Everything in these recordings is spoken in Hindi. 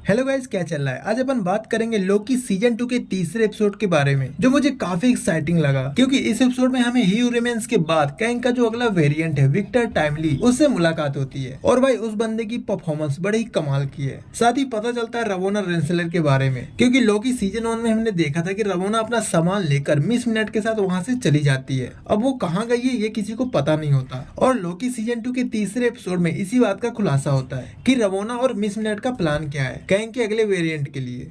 हेलो गाइस, क्या चल रहा है। आज अपन बात करेंगे लोकी सीजन 2 के तीसरे एपिसोड के बारे में, जो मुझे काफी एक्साइटिंग लगा क्योंकि इस एपिसोड में हमें ही रिमेन्स के बाद कैंग का जो अगला वेरिएंट है विक्टर टाइमली, उससे मुलाकात होती है। और भाई उस बंदे की परफॉर्मेंस बड़ी ही कमाल की है। साथ ही पता चलता है रवोना रेंसलर के बारे में, क्योंकि लोकी सीजन 1 में हमने देखा था कि रवोना अपना सामान लेकर मिस मिनट के साथ वहाँ से चली जाती है। अब वो कहाँ गई है ये किसी को पता नहीं होता। और लोकी सीजन 2 के तीसरे एपिसोड में इसी बात का खुलासा होता है कि रवोना और मिस मिनट का प्लान क्या है कैंग के अगले वेरिएंट के लिए।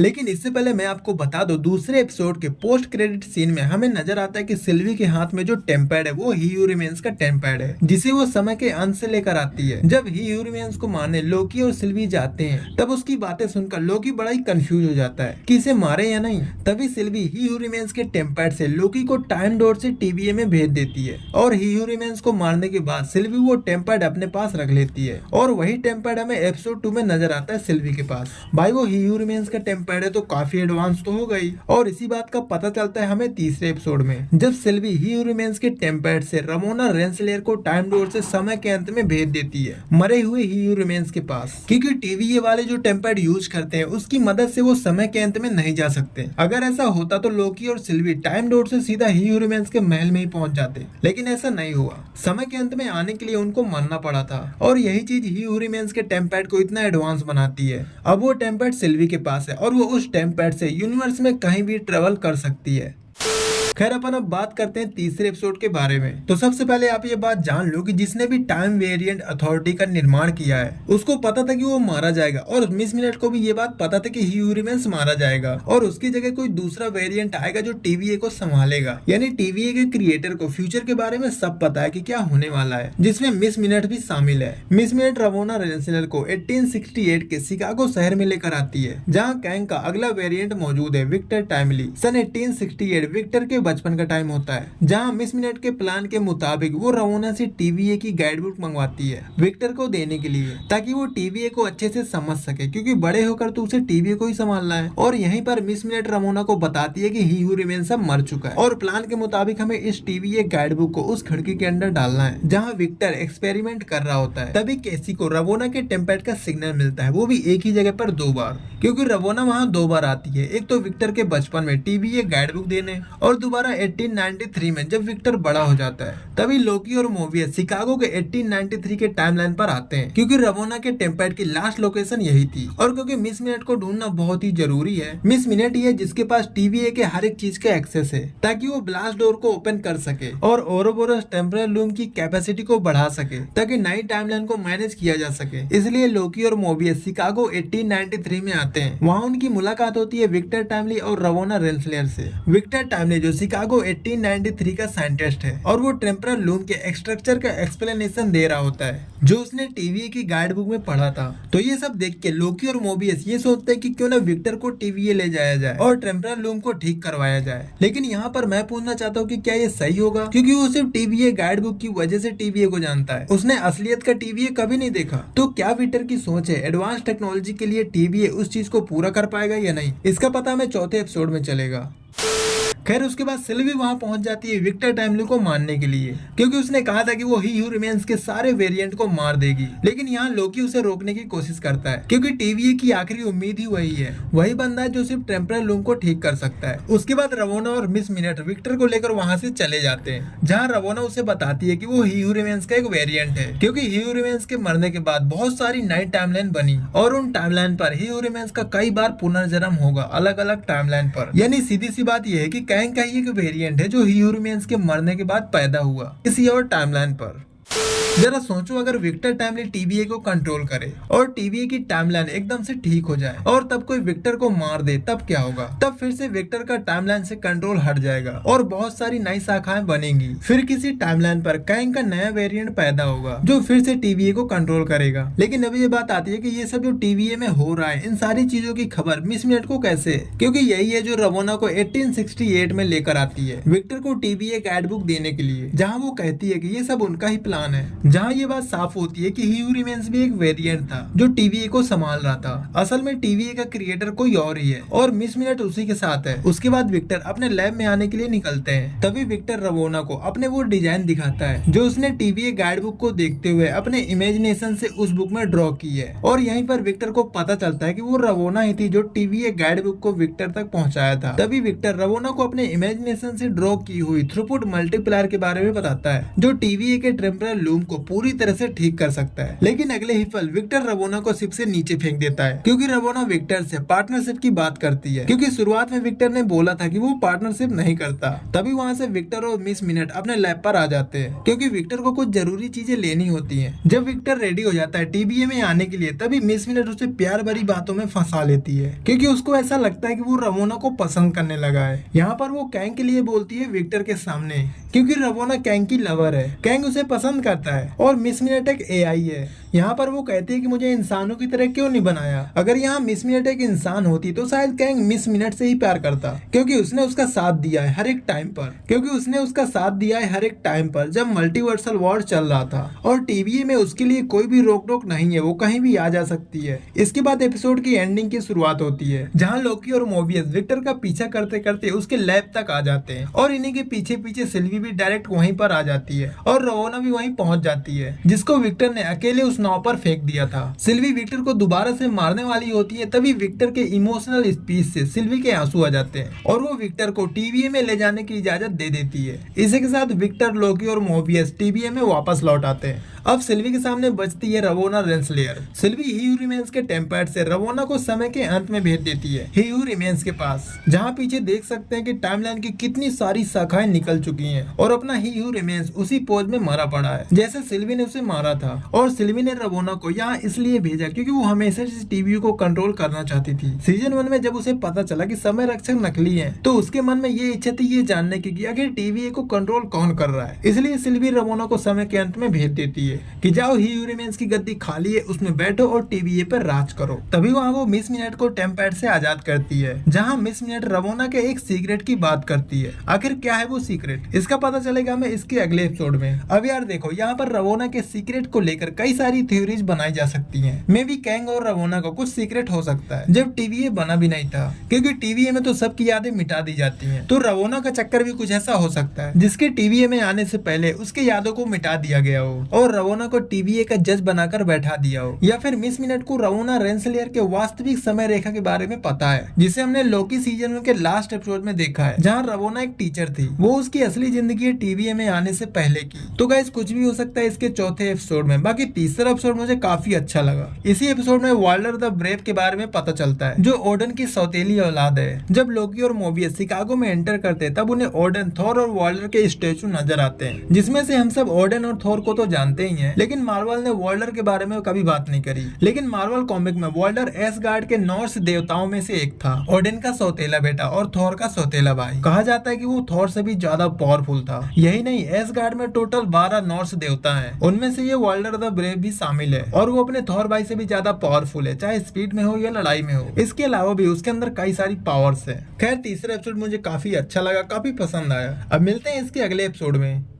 लेकिन इससे पहले मैं आपको बता दूं, दूसरे एपिसोड के पोस्ट क्रेडिट सीन में हमें नजर आता है कि सिल्वी के हाथ में जो टेम्पैड है वो ही रिमेन्स का टेम्पैड है, जिसे वो समय के अंत से लेकर आती है। जब ही रिमेन्स को मारने लोकी और सिल्वी जाते हैं, तब उसकी बातें सुनकर लोकी बड़ा ही कंफ्यूज हो जाता है कि इसे मारे या नहीं। तभी सिल्वी ही रिमेन्स के टेम्पैड से लोकी को टाइम डोर से टीवीए में भेज देती है, और ही रिमेन्स को मारने के बाद सिल्वी वो टेम्पैड अपने पास रख लेती है। और वही टेम्पैड हमें एपिसोड 2 में नजर आता है सिल्वी के पास। भाई वो ही रिमेन्स का टेम्पैड है तो काफी एडवांस तो हो गई। और इसी बात का पता चलता है हमें तीसरे एपिसोड में, जब सिल्वी ही रिमेन्स के टेम्पैड से रमोना रेंसलेयर को टाइम डोर से समय के अंत में भेज देती है मरे हुए ही रिमेन्स के पास, क्योंकि टीवीए वाले जो टेम्पैड यूज करते हैं उसकी मदद से वो समय के अंत में नहीं जा सकते। अगर ऐसा होता तो लोकी और सिल्वी टाइम डोर से सीधा ही रिमेन्स के महल में ही पहुंच जाते, लेकिन ऐसा नहीं हुआ। समय के अंत में आने के लिए उनको मरना पड़ा था, और यही चीज ही रिमेन्स के टेम्पैड को इतना एडवांस बनाती है। अब वो टेम्पैड सिल्वी के पास है और वो उस टेम्पैड से यूनिवर्स में कहीं भी ट्रेवल कर सकती है। खैर अपन अब बात करते हैं तीसरे एपिसोड के बारे में। तो सबसे पहले आप ये बात जान लो कि जिसने भी टाइम वेरिएंट अथॉरिटी का निर्माण किया है उसको पता था कि वो मारा जाएगा, और मिस मिनट को भी ये बात पता था कि ही रिमेन्स मारा जाएगा और उसकी जगह कोई दूसरा वेरिएंट आएगा जो टीवीए को संभालेगा। यानी टीवीए के क्रिएटर को फ्यूचर के बारे में सब पता है कि क्या होने वाला है, जिसमें मिस मिनट भी शामिल है। मिस मिनट रवोना रेंसलर को 1868 के शिकागो शहर में लेकर आती है, जहाँ कैंग का अगला वेरिएंट मौजूद है विक्टर टाइमली। सन 1868 विक्टर के बचपन का टाइम होता है, जहां मिस मिनट के प्लान के मुताबिक वो रवोना से टीवीए की गाइड बुक मंगवाती है विक्टर को देने के लिए, ताकि वो टीवीए को अच्छे से समझ सके, क्योंकि बड़े होकर तो उसे टीवीए को ही संभालना है। और यहीं पर मिस मिनट रवोना को बताती है कि ही हू रिमेन्स सब मर चुका है, और प्लान के मुताबिक हमें इस टीवीए गाइड बुक को उस खिड़की के अंदर डालना है जहाँ विक्टर एक्सपेरिमेंट कर रहा होता है। तभी केसी को रवोना के टेम्पैड का सिग्नल मिलता है, वो भी एक ही जगह पर 2 बार, क्योंकि रवोना वहाँ 2 बार आती है। एक तो विक्टर के बचपन में टीवीए गाइड बुक देने, और दोबारा 1893 में जब विक्टर बड़ा हो जाता है। तभी लोकी और मोबियस शिकागो के 1893 के टाइमलाइन पर आते हैं, क्योंकि रवोना के टेम्पैड की लास्ट लोकेशन यही थी, और क्योंकि मिस मिनट को ढूंढना बहुत ही जरूरी है। मिस मिनट ही है जिसके पास टीवीए के हर एक चीज का एक्सेस है, ताकि वो ब्लास्ट डोर को ओपन कर सके और ओरोबोरस टेम्परल लूम की कैपेसिटी को बढ़ा सके, ताकि नई टाइमलाइन को मैनेज किया जा सके। इसलिए लोकी और मोबियस शिकागो 1893 में आते हैं। वहाँ उनकी मुलाकात होती है विक्टर टाइमली और रवोना रेंसलेयर से। विक्टर टाइमली जो शिकागो 1893 का साइंटिस्ट है, और वो टेम्परल लूम के स्ट्रक्चर का एक्सप्लेनेशन दे रहा होता है, जो उसने टीवीए की गाइड बुक में पढ़ा था। तो ये सब देख के लोकी और मोबियस ये सोचते हैं कि क्यों ना विक्टर को टीवीए ले जाया जाए और टेम्परल लूम को ठीक करवाया जाए। लेकिन यहाँ पर मैं पूछना चाहता हूँ कि क्या ये सही होगा, क्योंकि वो सिर्फ टीवीए गाइड बुक की वजह से टीवीए को जानता है, उसने असलियत का टीवीए कभी नहीं देखा। तो क्या विक्टर की सोच है एडवांस टेक्नोलॉजी के लिए टीवीए उस चीज को पूरा कर पाएगा या नहीं, इसका पता हमें चौथे एपिसोड में चलेगा। खैर उसके बाद सिल्वी वहां पहुंच जाती है विक्टर टाइमली को मारने के लिए, क्योंकि उसने कहा था कि वो ही रिमेन्स के सारे वेरिएंट को मार देगी। लेकिन यहाँ लोकी उसे रोकने की कोशिश करता है, क्योंकि टीवीए की आखिरी उम्मीद ही वही है, वही बंदा है जो सिर्फ टेम्परल लूम को ठीक कर सकता है। उसके बाद रवोना और मिस मिनट विक्टर को लेकर वहां से चले जाते हैं, जहाँ रवोना उसे बताती है कि वो ही रिमेन्स का एक वेरिएंट है, क्योंकि ही रिमेन्स के मरने के बाद बहुत सारी नई टाइमलाइन बनी, और उन टाइमलाइन पर ही रिमेन्स का कई बार पुनर्जन्म होगा अलग अलग टाइमलाइन पर। यानी सीधी सी बात यह है कि कैंग का ही एक वेरिएंट है जो ही रिमेन्स के मरने के बाद पैदा हुआ किसी और टाइमलाइन पर। जरा सोचो, अगर विक्टर टाइमली टीवीए को कंट्रोल करे और टीवीए की टाइमलाइन एकदम से ठीक हो जाए और तब कोई विक्टर को मार दे, तब क्या होगा? तब फिर से विक्टर का टाइमलाइन से कंट्रोल हट जाएगा और बहुत सारी नई शाखाएं बनेंगी। फिर किसी टाइमलाइन पर कैंग का नया वेरिएंट पैदा होगा जो फिर से टीवीए को कंट्रोल करेगा। लेकिन अभी ये बात आती है कि ये सब जो टीवीए में हो रहा है, इन सारी चीजों की खबर मिस मिनट को कैसे? क्योंकि यही है जो रवोना को 1868 में लेकर आती है विक्टर को टीवीए गाइड बुक देने के लिए, जहाँ वो कहती है कि ये सब उनका ही प्लान इंसान है, जहाँ ये बात साफ होती है कि ही हू रिमेन्स भी एक वेरिएंट था जो TVA को संभाल रहा था। असल में TVA का क्रिएटर कोई और ही है और मिस मिनट उसी के साथ है। उसके बाद विक्टर अपने लैब में आने के लिए निकलते हैं। तभी विक्टर रवोना को अपने वो डिजाइन दिखाता है जो उसने TVA गाइड बुक को देखते हुए अपने इमेजिनेशन से उस बुक में ड्रॉ की है। और यहीं पर विक्टर को पता चलता है कि वो रवोना ही थी जो TVA गाइड बुक को विक्टर तक पहुंचाया था। तभी विक्टर रवोना को अपने इमेजिनेशन से ड्रॉ की हुई थ्रूपुट मल्टीप्लायर के बारे में बताता है जो TVA के टेम्परल लूम को पूरी तरह से ठीक कर सकता है। लेकिन अगले ही पल विक्टर रवोना को शिप से नीचे फेंक देता है क्योंकि रवोना विक्टर से पार्टनरशिप की बात करती है, क्योंकि शुरुआत में विक्टर ने बोला था कि वो पार्टनरशिप नहीं करता। तभी वहाँ से विक्टर और मिस मिनट अपने लैब पर आ जाते हैं क्योंकि विक्टर को कुछ जरूरी चीजें लेनी होती हैं। जब विक्टर रेडी हो जाता है TVA में आने के लिए, तभी मिस मिनट उसे प्यार भरी बातों में फंसा लेती है क्योंकि उसको ऐसा लगता है कि वो रवोना को पसंद करने लगा है। यहाँ पर वो कैंग के लिए बोलती है विक्टर के सामने क्योंकि रवोना कैंग की लवर है। कैंग उसे पसंद करता है और मिस मिनट एक AI है। यहाँ पर वो कहती है कि मुझे इंसानों की तरह क्यों नहीं बनाया। अगर यहाँ मिस मिनट एक इंसान होती तो शायद कैंग मिस मिनट से ही प्यार करता क्योंकि उसने उसका साथ दिया है हर एक टाइम पर जब मल्टीवर्सल वॉर चल रहा था और TVA में उसके लिए कोई भी रोक टोक नहीं है, वो कहीं भी आ जा सकती है। इसके बाद एपिसोड की एंडिंग की शुरुआत होती है जहाँ लोकी और मोबियस विक्टर का पीछा करते करते उसके लैब तक आ जाते हैं और इन्हीं के पीछे पीछे सिल्वी भी डायरेक्ट वहीं पर आ जाती है और रवोना भी वहीं पहुंच जाती है जिसको विक्टर ने अकेले उस नाव पर फेंक दिया था। सिल्वी विक्टर को दोबारा से मारने वाली होती है, तभी विक्टर के इमोशनल स्पीच से सिल्वी के आंसू आ जाते हैं और वो विक्टर को TVA में ले जाने की इजाजत दे देती है। इसी के साथ विक्टर, लोकी और मोबियस TVA में वापस लौट आते हैं। अब सिल्वी के सामने बचती है रवोना रेंसलेयर। सिल्वी ही हू रिमेन्स के टेम्पर्ड से रवोना को समय के अंत में भेज देती है ही हू रिमेन्स के पास, जहाँ पीछे देख सकते हैं कि टाइमलाइन की कितनी सारी शाखाएं निकल चुकी हैं और अपना ही हू रिमेन्स उसी पोज में मरा पड़ा है जैसे सिल्वी ने उसे मारा था। और सिल्वी ने रवोना को यहाँ इसलिए भेजा क्योंकि वो हमेशा से TVA को कंट्रोल करना चाहती थी। सीजन 1 में जब उसे पता चला कि समय रक्षक नकली है तो उसके मन में ये इच्छा थी ये जानने की कि आखिर TVA को कंट्रोल कौन कर रहा है। इसलिए सिल्वी रवोना को समय के अंत में भेज देती है कि जाओ ही हू रिमेन्स की गद्दी खाली है, उसमें बैठो और TVA पर राज करो। तभी वहाँ वो मिस मिनट को टेम्पैड से आजाद करती है, जहाँ मिस मिनट रवोना के एक सीक्रेट की बात करती है। आखिर क्या है वो सीक्रेट, इसका पता चलेगा हमें इसके अगले एपिसोड में। अब यार देखो, यहाँ पर रवोना के सीक्रेट को लेकर कई सारी थ्योरीज बनाई जा सकती है। मे बी कैंग और रवोना को कुछ सीक्रेट हो सकता है जब TVA बना भी नहीं था, क्योंकि TVA में तो सबकी यादें मिटा दी जाती हैं। तो रवोना का चक्कर भी कुछ ऐसा हो सकता है जिसके TVA में आने से पहले उसके यादों को मिटा दिया गया हो और रवोना को TVA का जज बनाकर बैठा दिया हो। या फिर मिस मिनट को रवोना रेंसलेयर के वास्तविक समय रेखा के बारे में पता है, जिसे हमने लोकी सीजन 1 के लास्ट एपिसोड में देखा है, जहाँ रवोना एक टीचर थी। वो उसकी असली जिंदगी TVA में आने से पहले की। तो गाइस कुछ भी हो सकता है इसके चौथे एपिसोड में। बाकी तीसरा एपिसोड मुझे काफी अच्छा लगा। इसी एपिसोड में वाल्डर द ब्रेव के बारे में पता चलता है, जो ओडन की सौतेली औलाद है। जब लोकी और मोबियस शिकागो में एंटर करते हैं तब उन्हें ओडन, थॉर और वाल्डर के स्टेचू नजर आते हैं, जिसमें से हम सब ओडन और थॉर को तो जानते ही हैं, लेकिन मार्वल ने वाल्डर के बारे में कभी बात नहीं करी। लेकिन मार्वल कॉमिक में वाल्डर एसगार्ड के नॉर्स देवताओं में से एक था, ओडन का सौतेला बेटा और थॉर का सौतेला भाई। कहा जाता है कि वो थॉर से भी ज्यादा पावरफुल था। यही नहीं, एसगार्ड में टोटल 12 नॉर्स देवता हैं, उनमें से ये वाल्डर द ब्रेव भी शामिल है और वो अपने थॉर भाई से भी ज्यादा पावरफुल है, चाहे स्पीड में हो या लड़ाई में हो। इसके अलावा भी उसके अंदर कई सारी पावर्स है। खैर तीसरा एपिसोड मुझे काफी अच्छा लगा, काफी पसंद आया। अब मिलते हैं इसके अगले एपिसोड में।